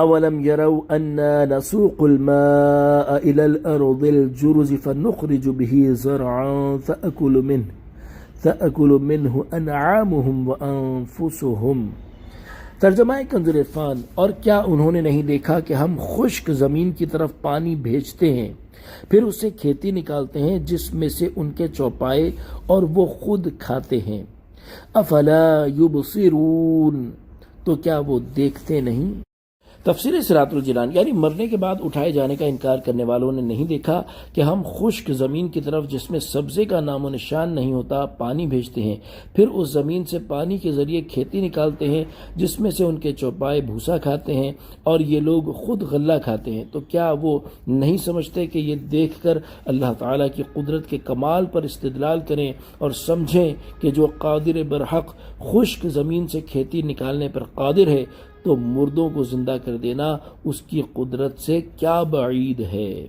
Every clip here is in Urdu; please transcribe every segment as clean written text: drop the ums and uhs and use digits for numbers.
اولم يروا انا نسوق الماء الى الارض الجرز فنخرج به زرعا تأكل منه انعامهم وانفسهم۔ ترجمہ کنز عرفان، اور کیا انہوں نے نہیں دیکھا کہ ہم خشک زمین کی طرف پانی بھیجتے ہیں، پھر اس سے کھیتی نکالتے ہیں جس میں سے ان کے چوپائے اور وہ خود کھاتے ہیں۔ افلا یبصرون، تو کیا وہ دیکھتے نہیں؟ تفسیر صراط الجنان، یعنی مرنے کے بعد اٹھائے جانے کا انکار کرنے والوں نے نہیں دیکھا کہ ہم خشک زمین کی طرف جس میں سبزے کا نام و نشان نہیں ہوتا پانی بھیجتے ہیں، پھر اس زمین سے پانی کے ذریعے کھیتی نکالتے ہیں جس میں سے ان کے چوپائے بھوسا کھاتے ہیں اور یہ لوگ خود غلہ کھاتے ہیں۔ تو کیا وہ نہیں سمجھتے کہ یہ دیکھ کر اللہ تعالیٰ کی قدرت کے کمال پر استدلال کریں اور سمجھیں کہ جو قادر برحق خشک زمین سے کھیتی نکالنے پر قادر ہے تو مردوں کو زندہ کر دینا اس کی قدرت سے کیا بعید ہے۔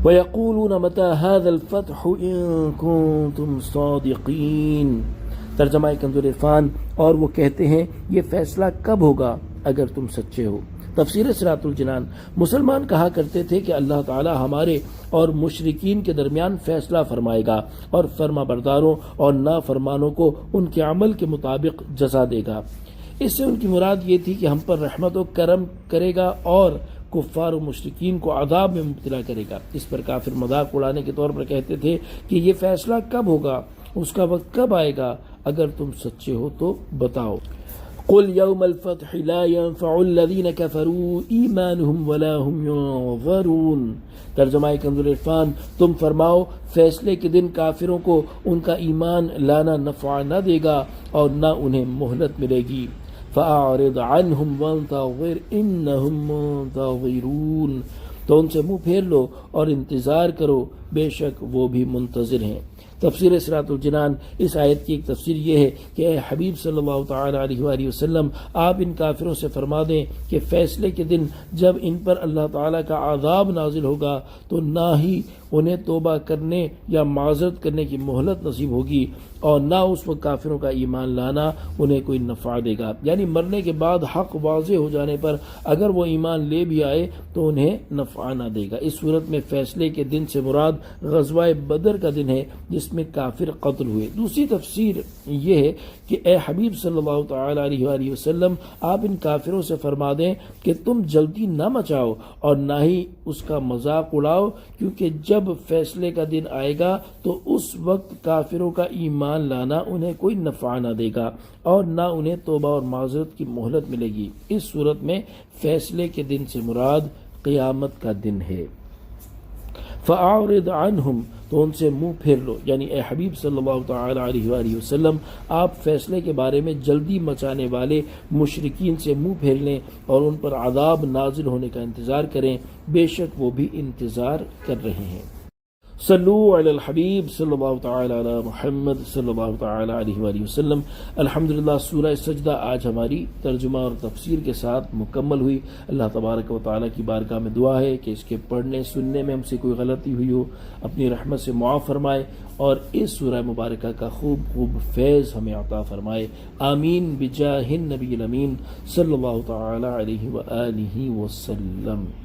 وَيَقُولُونَ مَتَى هَذَا الْفَتْحُ إِن كُنتُمْ صَادِقِينَ۔ ترجمہ کنز عرفان، اور وہ کہتے ہیں یہ فیصلہ کب ہوگا اگر تم سچے ہو۔ تفسیر صراط الجنان، مسلمان کہا کرتے تھے کہ اللہ تعالی ہمارے اور مشرکین کے درمیان فیصلہ فرمائے گا اور فرما برداروں اور نافرمانوں کو ان کے عمل کے مطابق جزا دے گا۔ اس سے ان کی مراد یہ تھی کہ ہم پر رحمت و کرم کرے گا اور کفار و مشرکین کو عذاب میں مبتلا کرے گا۔ اس پر کافر مذاق اڑانے کے طور پر کہتے تھے کہ یہ فیصلہ کب ہوگا، اس کا وقت کب آئے گا، اگر تم سچے ہو تو بتاؤ۔ قل یوم الفتح لا ينفع الذین كفروا ایمانهم ولا هم ينظرون۔ ترجمہ کنز العرفان، تم فرماؤ فیصلے کے دن کافروں کو ان کا ایمان لانا نفع نہ دے گا اور نہ انہیں مہلت ملے گی۔ فَأَعْرِضْ عَنْهُمْ وَانْتَظِرْ إِنَّهُمْ مُنْتَظِرُونَ، تو ان سے منہ پھیر لو اور انتظار کرو، بے شک وہ بھی منتظر ہیں۔ تفسیر صراط الجنان، اس آیت کی ایک تفسیر یہ ہے کہ اے حبیب صلی اللہ تعالی علیہ وآلہ وسلم، آپ ان کافروں سے فرما دیں کہ فیصلے کے دن جب ان پر اللہ تعالیٰ کا عذاب نازل ہوگا تو نہ ہی انہیں توبہ کرنے یا معذرت کرنے کی مہلت نصیب ہوگی اور نہ اس وقت کافروں کا ایمان لانا انہیں کوئی نفع دے گا۔ یعنی مرنے کے بعد حق واضح ہو جانے پر اگر وہ ایمان لے بھی آئے تو انہیں نفع نہ دے گا۔ اس صورت میں فیصلے کے دن سے مراد غزوہ بدر کا دن ہے جس میں کافر قتل ہوئے۔ دوسری تفسیر یہ ہے کہ اے حبیب صلی اللہ تعالی علیہ وآلہ وسلم، آپ ان کافروں سے فرما دیں کہ تم جلدی نہ مچاؤ اور نہ ہی اس کا مذاق اڑاؤ، کیونکہ جب فیصلے کا دن آئے گا تو اس وقت کافروں کا ایمان لانا انہیں کوئی نفع نہ دے گا اور نہ انہیں توبہ اور معذرت کی مہلت ملے گی۔ اس صورت میں فیصلے کے دن سے مراد قیامت کا دن ہے۔ فَأَعْرِضْ عَنْهُمْ، تو ان سے منہ پھیر لو، یعنی اے حبیب صلی اللہ تعالی علیہ وآلہ وسلم، آپ فیصلے کے بارے میں جلدی مچانے والے مشرکین سے منہ پھیر لیں اور ان پر عذاب نازل ہونے کا انتظار کریں، بے شک وہ بھی انتظار کر رہے ہیں۔ صلو علی الحبیب صلی اللہ تعالی علی محمد صلی اللہ تعالی علیہ وآلہ وسلم۔ الحمدللہ سورہ سجدہ آج ہماری ترجمہ اور تفسیر کے ساتھ مکمل ہوئی۔ اللہ تبارک و تعالی کی بارگاہ میں دعا ہے کہ اس کے پڑھنے سننے میں ہم سے کوئی غلطی ہوئی ہو اپنی رحمت سے معاف فرمائے اور اس سورہ مبارکہ کا خوب خوب فیض ہمیں عطا فرمائے۔ آمین بجاہ النبی الامین صلی اللہ تعالی علیہ وآلہ وسلم۔